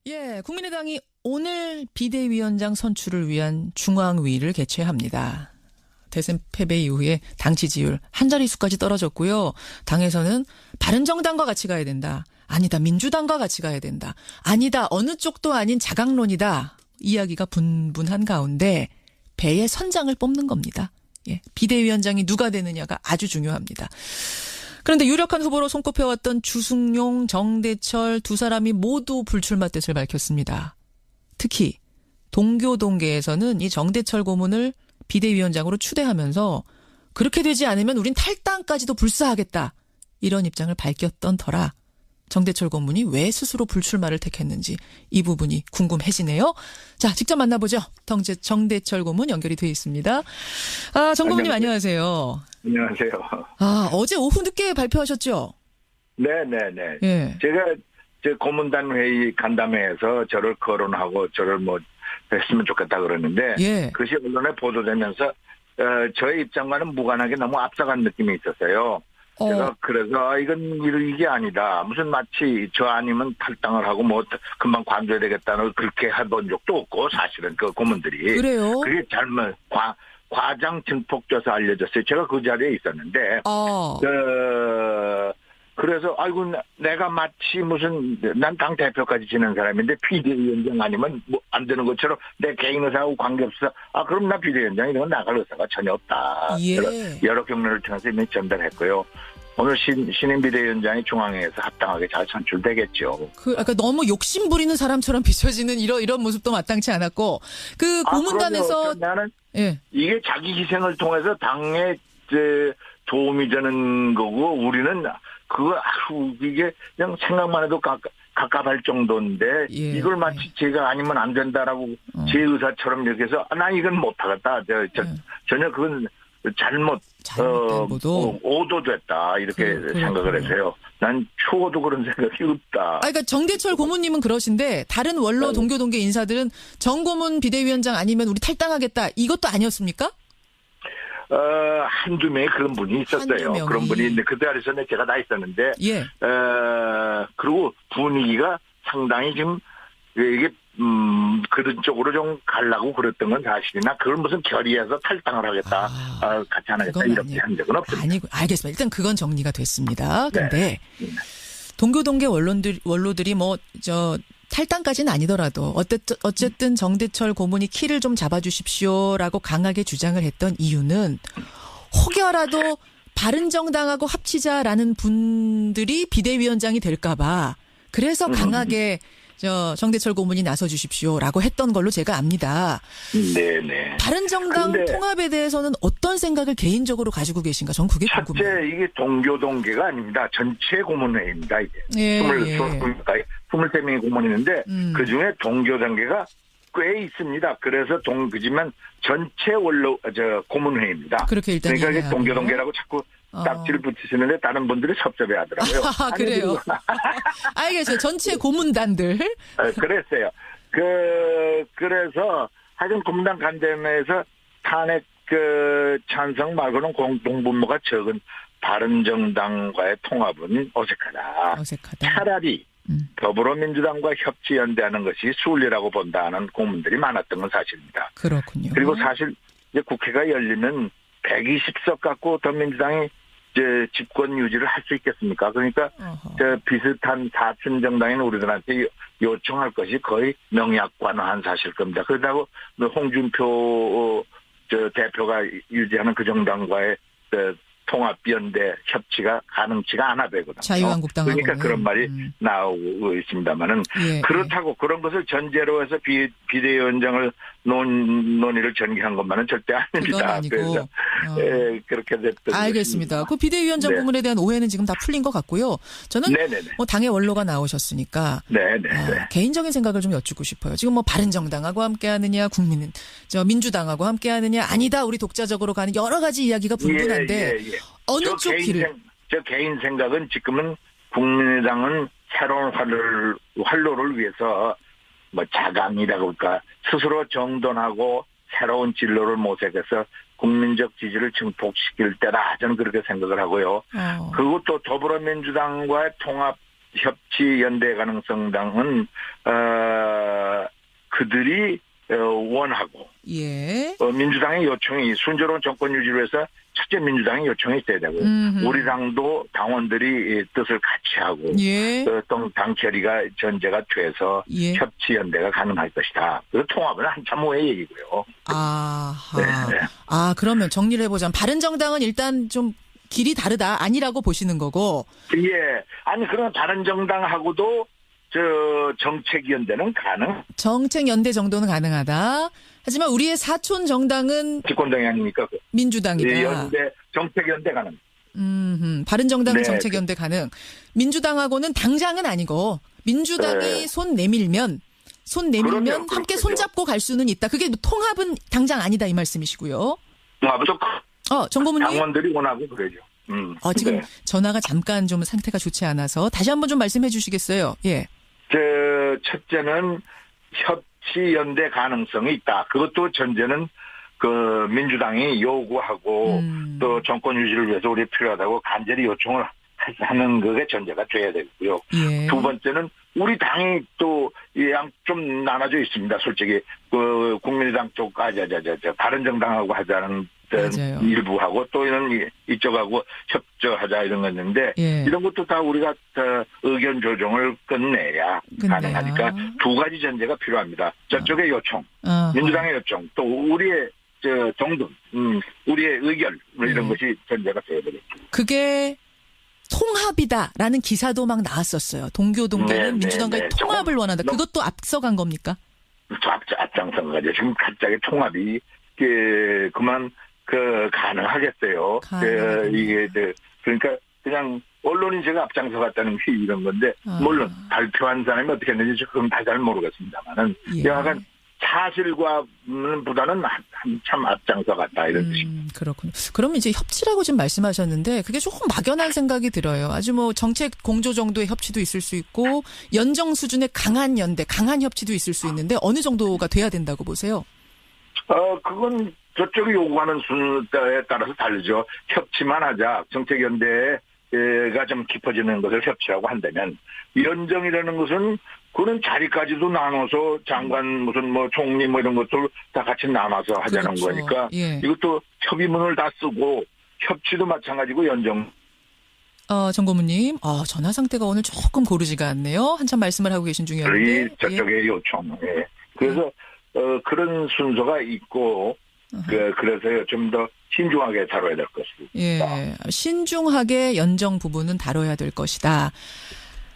예, 국민의당이 오늘 비대위원장 선출을 위한 중앙위를 개최합니다. 대선 패배 이후에 당 지지율 한 자릿수까지 떨어졌고요. 당에서는 바른정당과 같이 가야 된다. 아니다, 민주당과 같이 가야 된다. 아니다, 어느 쪽도 아닌 자강론이다. 이야기가 분분한 가운데 배의 선장을 뽑는 겁니다. 예, 비대위원장이 누가 되느냐가 아주 중요합니다. 그런데 유력한 후보로 손꼽혀왔던 주승용, 정대철 두 사람이 모두 불출마 뜻을 밝혔습니다. 특히 동교동계에서는 이 정대철 고문을 비대위원장으로 추대하면서 그렇게 되지 않으면 우린 탈당까지도 불사하겠다. 이런 입장을 밝혔던 터라 정대철 고문이 왜 스스로 불출마를 택했는지 이 부분이 궁금해지네요. 자, 직접 만나보죠. 정대철 고문 연결이 돼 있습니다. 정 고문님 안녕하세요. 안녕하세요. 어제 오후 늦게 발표하셨죠? 네네네. 예. 제가 고문단 회의 간담회에서 저를 거론하고 저를 했으면 좋겠다 그러는데 예. 그것이 언론에 보도되면서 저의 입장과는 무관하게 너무 앞서간 느낌이 있었어요. 제가 그래서 이건 이게 아니다. 무슨 마치 저 아니면 탈당을 하고 금방 관둬야 되겠다는 그렇게 해본 적도 없고 사실은 그 고문들이. 그래요? 그게 잘못 과장 증폭돼서 알려졌어요. 제가 그 자리에 있었는데. 그래서 아이고 내가 마치 무슨 난 당 대표까지 지낸 사람인데 비대위원장 아니면 안 되는 것처럼 내 개인 의사하고 관계없어. 그럼 나 비대위원장 이런 건 나갈 의사가 전혀 없다. 예. 여러 경로를 통해서 이미 전달했고요. 오늘 신임 비대위원장이 중앙회에서 합당하게 잘 선출되겠죠. 그러니까 너무 욕심 부리는 사람처럼 비춰지는 이런 모습도 마땅치 않았고 그 고문단에서 나는 예. 이게 자기 희생을 통해서 당에 도움이 되는 거고 우리는 이게 그냥 생각만 해도 갑갑할 정도인데 예. 이걸 마치 제가 아니면 안 된다라고 제 의사처럼 이렇게 해서 나 이건 못하겠다. 전혀 그건 잘못된 보도 오도됐다 이렇게 생각을 해서요. 난 추워도 그런 생각이 없다. 그러니까 정대철 고문님은 그러신데 다른 원로 동교동계 인사들은 정 고문 비대위원장 아니면 우리 탈당하겠다 이것도 아니었습니까? 한두 명의 그런 분이 있었어요. 그런 분이 있는데 그 자리에서는 제가 다 있었는데 예. 그리고 분위기가 상당히 지금 이게 그런 쪽으로 좀 가려고 그랬던 건 사실이나 그걸 무슨 결의해서 탈당을 하겠다 같이 안 하겠다 이렇게 한 적은 없습니다. 아니고 알겠습니다. 일단 그건 정리가 됐습니다. 근데 네. 동교동계 원로들이 탈당까지는 아니더라도 어쨌든 정대철 고문이 키를 좀 잡아주십시오라고 강하게 주장을 했던 이유는 혹여라도 바른정당하고 합치자라는 분들이 비대위원장이 될까 봐 그래서 강하게 정대철 고문이 나서주십시오라고 했던 걸로 제가 압니다. 네네. 바른정당 통합에 대해서는 어떤 생각을 개인적으로 가지고 계신가? 전 그게 궁금해요. 첫째 이게 동교동계가 아닙니다. 전체 고문회의입니다. 이게. 예. 23명의 고문이 있는데 그중에 동교동계가 꽤 있습니다. 그래서 그지만 전체 고문회의입니다. 그렇게 일단 그러니까 동교동계라고 자꾸 딱지를 붙이시는데 다른 분들이 섭섭해 하더라고요. 그래요? 알겠어요. 전체 고문단들. 그랬어요. 그래서 하여튼 고문단 간담회에서 탄핵 찬성 말고는 공동분모가 적은 바른정당과의 통합은 어색하다. 차라리 더불어민주당과 협치연대하는 것이 순리라고 본다는 고문들이 많았던 건 사실입니다. 그렇군요. 그리고 사실 이제 국회가 열리면 120석 갖고 더민주당이 집권 유지를 할 수 있겠습니까? 그러니까 비슷한 사춘 정당인 우리들한테 요청할 것이 거의 명약관화한 사실 겁니다. 그렇다고 홍준표 대표가 유지하는 그 정당과의 통합연대 협치가 가능치가 않아 되거든요. 자유한국당하고는. 그러니까 그런 말이 나오고 있습니다만은 그렇다고 그런 것을 전제로 해서 비대위원장을 논의를 전개한 것만은 절대 아닙니다. 그래서 그렇게 됐던. 알겠습니다. 것입니다. 그 비대위원장 부분에 대한 오해는 지금 다 풀린 것 같고요. 저는 당의 원로가 나오셨으니까 개인적인 생각을 좀 여쭙고 싶어요. 지금 바른정당하고 함께하느냐, 민주당하고 함께하느냐, 아니다 우리 독자적으로 가는 여러 가지 이야기가 분분한데 어느 쪽 길을? 저 개인 생각은 지금은 국민의당은 새로운 활로를 위해서 자강이라고 할까 스스로 정돈하고 새로운 진로를 모색해서 국민적 지지를 증폭시킬 때다. 저는 그렇게 생각을 하고요. 그리고 또 더불어민주당과의 통합 협치 연대 가능성당은 그들이 원하고 예. 민주당의 요청이 순조로운 정권 유지를 위해서 첫째 민주당의 요청이 있어야 되고 우리 당도 당원들이 뜻을 같이 하고 예. 당 결의가 전제가 돼서 예. 협치연대가 가능할 것이다. 그 통합은 한참 후의 얘기고요. 아하. 네. 아, 그러면 정리를 해보자면 바른정당은 일단 좀 길이 다르다 아니라고 보시는 거고. 예. 아니 그럼 다른 정당하고도 정책연대는 가능? 정책연대 정도는 가능하다. 하지만 우리의 사촌 정당은 집권당이 아닙니까? 민주당이다. 연대, 정책연대 가능. 바른정당은 네. 정책연대 가능. 민주당하고는 당장은 아니고 민주당이 네. 손 내밀면 그럼요. 함께 그렇군요. 손잡고 갈 수는 있다. 그게 통합은 당장 아니다 이 말씀이시고요. 정 고문님. 당원들이 원하고 그러죠. 지금 네. 전화가 잠깐 좀 상태가 좋지 않아서 다시 한번 좀 말씀해 주시겠어요? 예. 첫째는 협치연대 가능성이 있다. 그것도 전제는 그 민주당이 요구하고 또 정권 유지를 위해서 우리 필요하다고 간절히 요청을 하는 그게 전제가 돼야 되고요. 예. 두 번째는 우리 당이 또 좀 나눠져 있습니다. 솔직히 그 국민의당 쪽 바른정당하고 하자는 맞아요. 일부하고 또 이쪽하고 협조하자 이런 거였는데 예. 이런 것도 다 우리가 의견 조정을 끝내야 가능하니까 두 가지 전제가 필요합니다. 저쪽의 요청, 민주당의 요청, 또 우리의 정돈, 우리의 의견 이런 것이 전제가 돼야 되겠죠. 그게 통합이다라는 기사도 막 나왔었어요. 동교는 민주당과의 통합을 원한다. 그것도 앞서간 겁니까? 앞장선 거죠. 지금 갑자기 통합이 그만 가능하겠어요. 이게 그러니까 그냥 언론이 제가 앞장서 갔다는 게 이런 건데 물론 발표한 사람이 어떻게 했는지 그건 다 잘 모르겠습니다만은 약간 사실과보다는 한참 앞장서 갔다 이런 뜻입니다. 그렇군요. 그럼 이제 협치라고 지금 말씀하셨는데 그게 조금 막연한 생각이 들어요. 아주 뭐 정책 공조 정도의 협치도 있을 수 있고 연정 수준의 강한 연대, 강한 협치도 있을 수 있는데 어느 정도가 돼야 된다고 보세요? 그건 저쪽이 요구하는 순서에 따라서 다르죠. 협치만 하자. 정책연대가 좀 깊어지는 것을 협치라고 한다면 연정이라는 것은 그런 자리까지도 나눠서 장관 무슨 총리 이런 것들 다 같이 나눠서 하자는 그렇죠. 거니까 예. 이것도 협의문을 다 쓰고 협치도 마찬가지고 연정. 정 고문님, 전화 상태가 오늘 조금 고르지가 않네요. 한참 말씀을 하고 계신 중이었는데. 저쪽의 요청. 예. 그래서 그런 순서가 있고 그래서 좀 더 신중하게 다뤄야 될 것입니다. 예, 신중하게 연정 부분은 다뤄야 될 것이다.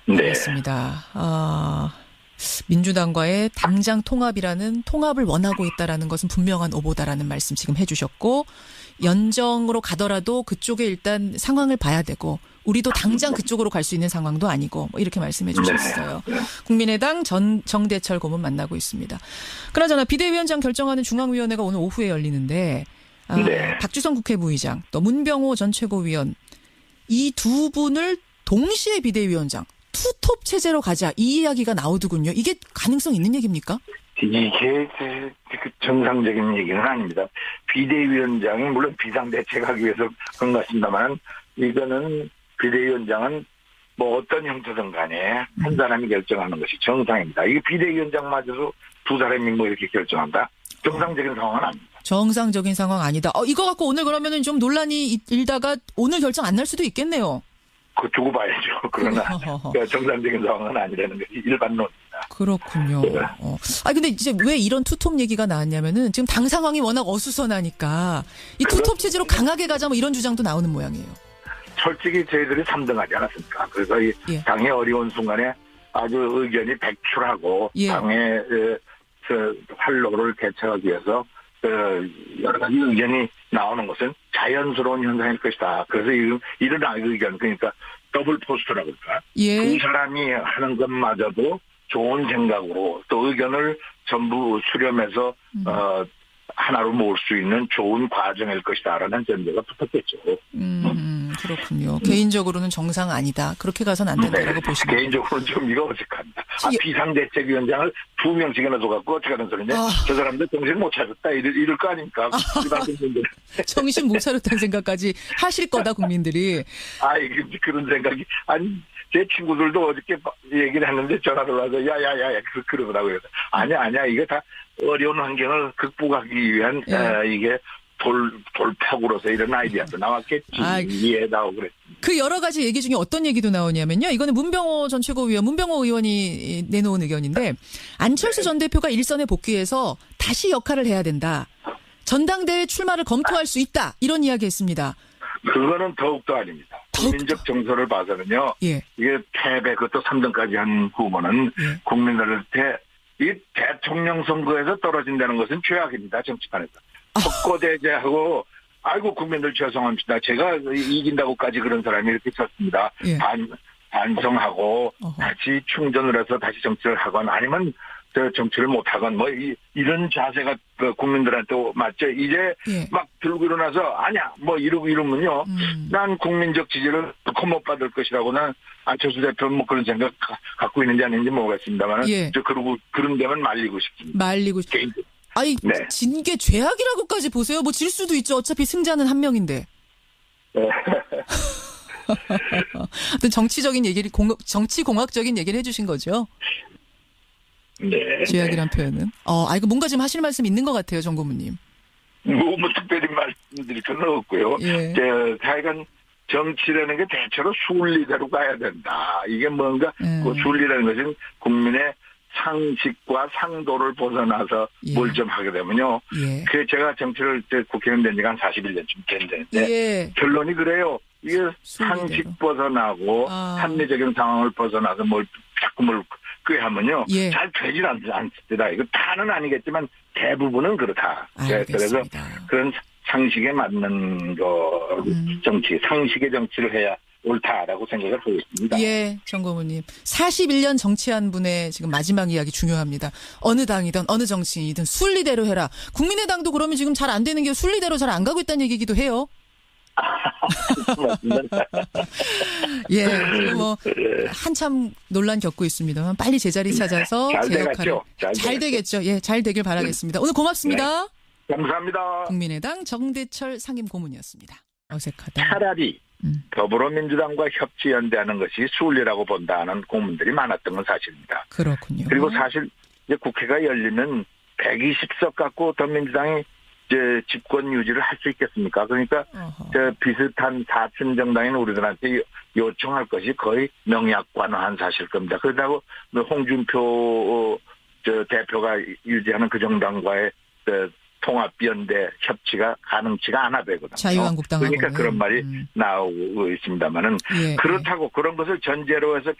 네. 알겠습니다. 민주당과의 당장 통합을 원하고 있다라는 것은 분명한 오보다라는 말씀 지금 해주셨고 연정으로 가더라도 그쪽에 일단 상황을 봐야 되고 우리도 당장 그쪽으로 갈 수 있는 상황도 아니고 이렇게 말씀해 주셨어요. 네. 국민의당 정대철 고문 만나고 있습니다. 그나저나 비대위원장 결정하는 중앙위원회가 오늘 오후에 열리는데 네. 박주성 국회부의장 또 문병호 전 최고위원 이 두 분을 동시에 비대위원장 투톱 체제로 가자 이 이야기가 나오더군요. 이게 가능성 있는 얘기입니까? 이게 정상적인 얘기는 아닙니다. 비대위원장이 물론 비상대책하기 위해서 그런 것 같습니다만 이거는 비대위원장은 어떤 형태든 간에 한 사람이 결정하는 것이 정상입니다. 이게 비대위원장마저도 두 사람이 이렇게 결정한다? 정상적인 상황은 아닙니다. 정상적인 상황 아니다. 이거 갖고 오늘 그러면은 좀 논란이 일다가 오늘 결정 안 날 수도 있겠네요. 두고 봐야죠. 그러나 정상적인 상황은 아니라는 것이 일반론입니다. 그렇군요. 네. 근데 이제 왜 이런 투톱 얘기가 나왔냐면은 지금 당 상황이 워낙 어수선하니까 이 투톱 체제로 강하게 가자 이런 주장도 나오는 모양이에요. 솔직히 저희들이 3등하지 않았습니까? 그래서 이 당의 어려운 순간에 아주 의견이 백출하고 당의 활로를 개척하기 위해서 여러 가지 의견이 나오는 것은 자연스러운 현상일 것이다. 그래서 이런 의견 그러니까 더블 포스트라고 할까? 두 사람이 하는 것마저도 좋은 생각으로 또 의견을 전부 수렴해서 하나로 모을 수 있는 좋은 과정일 것이다라는 전제가 붙었겠죠. 그렇군요. 개인적으로는 정상 아니다. 그렇게 가서는 안 된다고 보시는 개인적으로는 좀 이거 어색합니다. 비상대책위원장을 2명씩이나 둬갖고 어떻게 하는 소리냐. 저 사람들 정신 못 차렸다. 이럴 거 아닙니까? 정신 못 차렸다는 생각까지 하실 거다 국민들이. 그런 생각이 제 친구들도 어저께 얘기를 했는데 전화를 와서 야야야야 그러더라고요. 아니야 이게 다 어려운 환경을 극복하기 위한 이게 돌파구로서 이런 아이디어도 나왔겠지. 이해다오 그랬습니다. 그 여러 가지 얘기 중에 어떤 얘기도 나오냐면요. 이거는 문병호 전 최고위원, 문병호 의원이 내놓은 의견인데 안철수 전 대표가 일선에 복귀해서 다시 역할을 해야 된다. 전당대회 출마를 검토할 수 있다. 이런 이야기 했습니다. 그거는 더욱더 아닙니다. 국민적 정서를 봐서는요. 이게 패배 그것도 3등까지 한 후보는 국민들한테 이 대통령 선거에서 떨어진다는 것은 죄악입니다. 정치판에서. 헛고대제하고 아이고 국민들 죄송합니다. 제가 이긴다고까지 그런 사람이 이렇게 썼습니다. 반성하고 다시 충전을 해서 다시 정치를 하건 아니면 정치를 못하건 뭐 이런 자세가 국민들한테 맞죠. 이제 막 들고 일어나서 아니야 뭐 이러면요. 난 국민적 지지를 더 못 받을 것이라고 난 안철수 대표는 뭐 그런 생각 갖고 있는지 아닌지 모르겠습니다만 그러고 그런 데만 말리고 싶습니다. 말리고 싶습니다. 아니 진 게 죄악이라고까지 보세요. 뭐 질 수도 있죠. 어차피 승자는 한 명인데. 어떤 정치적인 얘기를 정치공학적인 얘기를 해주신 거죠. 네. 죄악이란 표현은. 이거 뭔가 좀 하실 말씀 있는 것 같아요, 정 고문님. 뭐 특별히 말씀드릴 건 없고요. 하여간 정치라는 게 대체로 순리대로 가야 된다. 이게 뭔가 그 순리라는 것은 국민의 상식과 상도를 벗어나서 뭘 좀 하게 되면요. 그 제가 정치를 국회의원 된 지가 한 41년쯤 됐는데 결론이 그래요. 이게 상식 벗어나고 합리적인 상황을 벗어나서 자꾸 꾀하면요. 잘 되질 않습니다. 이거 다는 아니겠지만 대부분은 그렇다. 그래서 그런 상식에 맞는 상식의 정치를 해야 옳다라고 생각을 하고 있습니다. 정 고문님. 41년 정치한 분의 지금 마지막 이야기 중요합니다. 어느 당이든 어느 정치인이든 순리대로 해라. 국민의당도 그러면 지금 잘 안 되는 게 순리대로 잘 안 가고 있다는 얘기기도 해요. 뭐 한참 논란 겪고 있습니다만 빨리 제자리 찾아서 제 역할을 잘 되겠죠. 잘 되길 바라겠습니다. 오늘 고맙습니다. 감사합니다. 국민의당 정대철 상임 고문이었습니다. 어색하다. 차라리 더불어민주당과 협치연대하는 것이 순리라고 본다는 고문들이 많았던 건 사실입니다. 그렇군요. 그리고 사실 이제 국회가 열리면 120석 갖고 더민주당이 이제 집권 유지를 할 수 있겠습니까? 그러니까 비슷한 사춘 정당인 우리들한테 요청할 것이 거의 명약관화한 사실 겁니다. 그렇다고 홍준표 대표가 유지하는 그 정당과의 통합연대 협치가 가능치가 않아 되거든요. 자유한국당하고 그러니까 그런 말이 나오고 있습니다만은 그렇다고 그런 것을 전제로 해서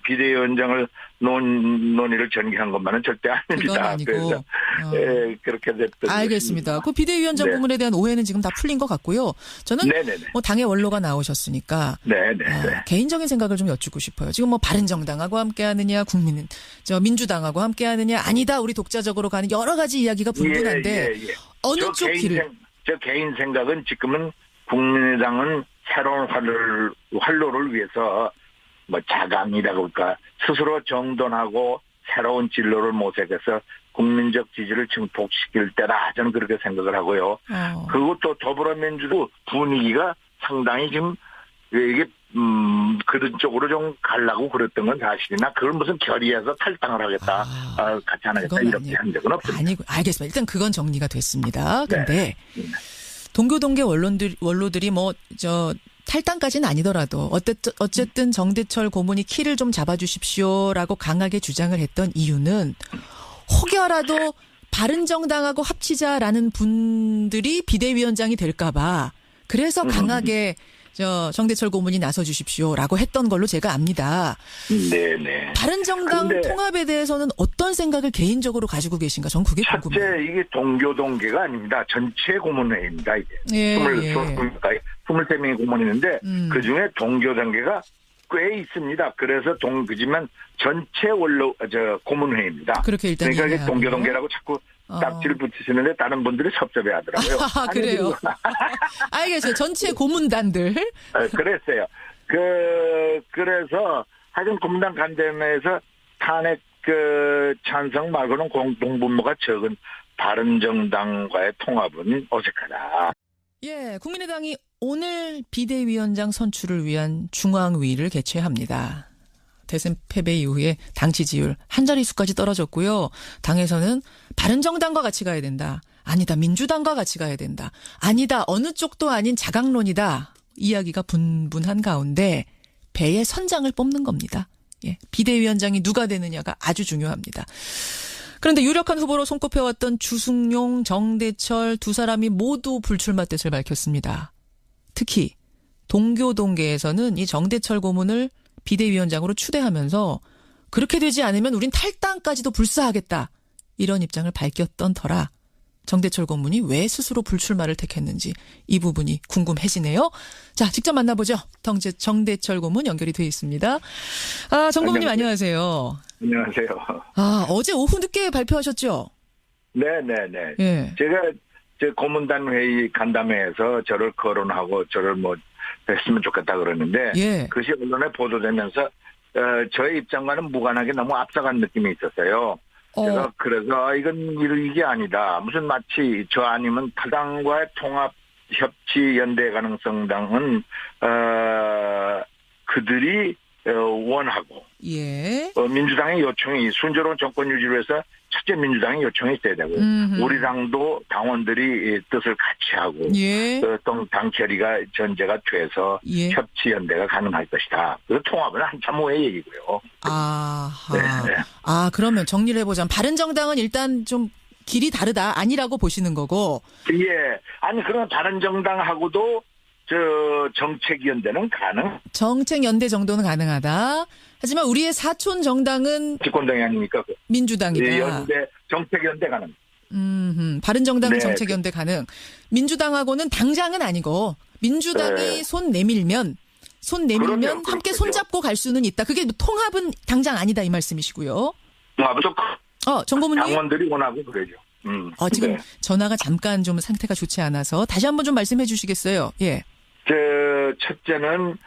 비대위원장을 논의를 전개한 것만은 절대 아닙니다. 그건 아니고. 그래서 그렇게 됐던. 알겠습니다. 그 비대위원장 부분에 대한 오해는 지금 다 풀린 것 같고요. 저는 뭐 당의 원로가 나오셨으니까 개인적인 생각을 좀 여쭙고 싶어요. 지금 뭐 바른정당하고 함께하느냐, 민주당하고 함께하느냐, 아니다 우리 독자적으로 가는 여러 가지 이야기가 분분한데 어느 쪽 길을? 저 개인 생각은 지금은 국민의당은 새로운 활로를 위해서 뭐 자강이라고 할까 스스로 정돈하고 새로운 진로를 모색해서 국민적 지지를 증폭시킬 때라 저는 그렇게 생각을 하고요. 그리고 또 더불어민주도 분위기가 상당히 지금 이게 그런 쪽으로 좀 가려고 그랬던 건 사실이나 그걸 무슨 결의해서 탈당을 하겠다, 같이 안 하겠다 이렇게 한 적은 없습니다. 아니고 알겠습니다. 일단 그건 정리가 됐습니다. 근데 동교동계 원로들이 탈당까지는 아니더라도 어쨌든 정대철 고문이 키를 좀 잡아주십시오라고 강하게 주장을 했던 이유는 혹여라도 바른정당하고 합치자라는 분들이 비대위원장이 될까 봐 그래서 강하게 정대철 고문이 나서 주십시오라고 했던 걸로 제가 압니다. 네네. 바른정당 통합에 대해서는 어떤 생각을 개인적으로 가지고 계신가? 전 그게 궁금해요. 첫째 이게 동교동계가 아닙니다. 전체 고문회의입니다. 이게 23명의 고문이 있는데 그중에 동교동계가 꽤 있습니다. 그래서 그지만 전체 고문회의입니다. 그렇게 일단 그러니까 이게 동교동계라고 자꾸 딱지를 붙이시는데 다른 분들이 섭섭해 하더라고요. 그래요. 알겠어요. 전체 고문단들. 그랬어요. 그래서 하여튼 고문단 간담회에서 탄핵 찬성 말고는 공동분모가 적은 바른정당과의 통합은 어색하다. 국민의당이 오늘 비대위원장 선출을 위한 중앙위를 개최합니다. 대선 패배 이후에 당 지지율 한 자릿수까지 떨어졌고요. 당에서는 바른정당과 같이 가야 된다. 아니다. 민주당과 같이 가야 된다. 아니다. 어느 쪽도 아닌 자강론이다. 이야기가 분분한 가운데 배의 선장을 뽑는 겁니다. 예, 비대위원장이 누가 되느냐가 아주 중요합니다. 그런데 유력한 후보로 손꼽혀왔던 주승용, 정대철 두 사람이 모두 불출마 뜻을 밝혔습니다. 특히 동교동계에서는 이 정대철 고문을 비대위원장으로 추대하면서 그렇게 되지 않으면 우린 탈당까지도 불사하겠다. 이런 입장을 밝혔던 터라 정대철 고문이 왜 스스로 불출마를 택했는지 이 부분이 궁금해지네요. 자, 직접 만나보죠. 정대철 고문 연결이 돼 있습니다. 아, 정 고문님 안녕하세요. 안녕하세요. 아, 어제 오후 늦게 발표하셨죠? 네네네. 예. 제가 제 고문단 회의 간담회에서 저를 거론하고 저를 뭐 했으면 좋겠다 그러는데 예. 그것이 언론에 보도되면서 저의 입장과는 무관하게 너무 앞서간 느낌이 있었어요. 제가 그래서 이건 이게 아니다. 무슨 마치 저 아니면 타당과의 통합 협치 연대 가능성당은 그들이 원하고 예. 민주당의 요청이 순조로운 정권 유지를 위해서 첫째 민주당의 요청이 있어야 되고 우리 당도 당원들이 뜻을 같이 하고 예. 또 당 결의가 전제가 돼서 예. 협치 연대가 가능할 것이다. 그 통합은 한참 후의 얘기고요. 아하. 네. 아, 그러면 정리를 해보자면 바른정당은 일단 좀 길이 다르다. 아니라고 보시는 거고. 예. 아니 그러면 다른 정당하고도 저 정책연대는 가능? 정책연대 정도는 가능하다. 하지만 우리의 사촌 정당은 집권당이 아니니까 민주당이다. 예, 연대 정책연대 가능. 바른정당은 네. 정책연대 가능. 민주당하고는 당장은 아니고 민주당이 네. 손 내밀면 그럼요, 함께 그렇죠. 손잡고 갈 수는 있다. 그게 통합은 당장 아니다 이 말씀이시고요. 통합도 정 고문님. 당원들이 원하고 그러죠. 지금 네. 전화가 잠깐 좀 상태가 좋지 않아서 다시 한번 좀 말씀해 주시겠어요? 예. 첫째는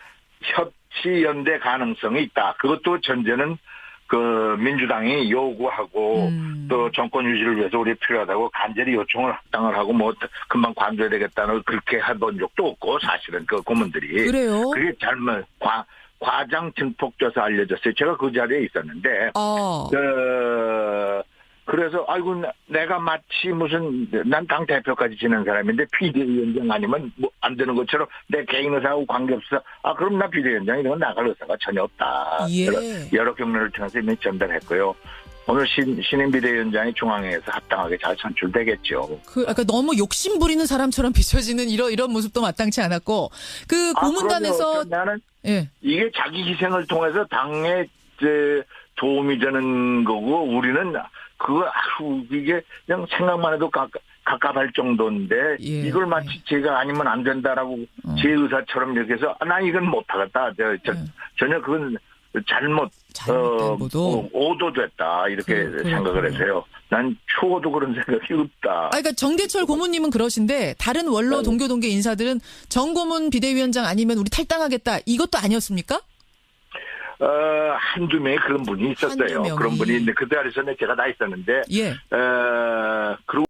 협치 연대 가능성이 있다. 그것도 전제는 그 민주당이 요구하고 또 정권 유지를 위해서 우리 필요하다고 간절히 요청을 합당을 하고 뭐 금방 관둬야 되겠다는 그렇게 해본 적도 없고 사실은 그 고문들이 그래요? 그게 잘못 과장 증폭돼서 알려졌어요. 제가 그 자리에 있었는데 그래서 아이고 내가 마치 무슨 난 당 대표까지 지낸 사람인데 비대위원장 아니면 뭐 안 되는 것처럼 내 개인 의사하고 관계없어. 그럼 나 비대위원장 이런 건 나갈 의사가 전혀 없다. 예. 여러 경로를 통해서 이미 전달했고요. 오늘 신임 비대위원장이 중앙회에서 합당하게 잘 선출되겠죠. 그러니까 너무 욕심 부리는 사람처럼 비춰지는 이런 모습도 마땅치 않았고 그 고문단에서 나는 예. 이게 자기 희생을 통해서 당에 도움이 되는 거고 우리는 그거 이게 그냥 생각만 해도 갑갑할 정도인데 예. 이걸 마치 제가 아니면 안 된다라고 제 의사처럼 이렇게 해서 나 이건 못하겠다. 전혀 그건 잘못된 보도 오도됐다 이렇게 생각을 해서요. 난 추호도 그런 생각이 없다. 그러니까 정대철 고문님은 그러신데 다른 원로 동교동계 인사들은 정 고문 비대위원장 아니면 우리 탈당하겠다 이것도 아니었습니까? 한두 명의 그런 분이 있었어요. 그런 분이 있는데 그 자리에서는 제가 나 있었는데 예. 그리고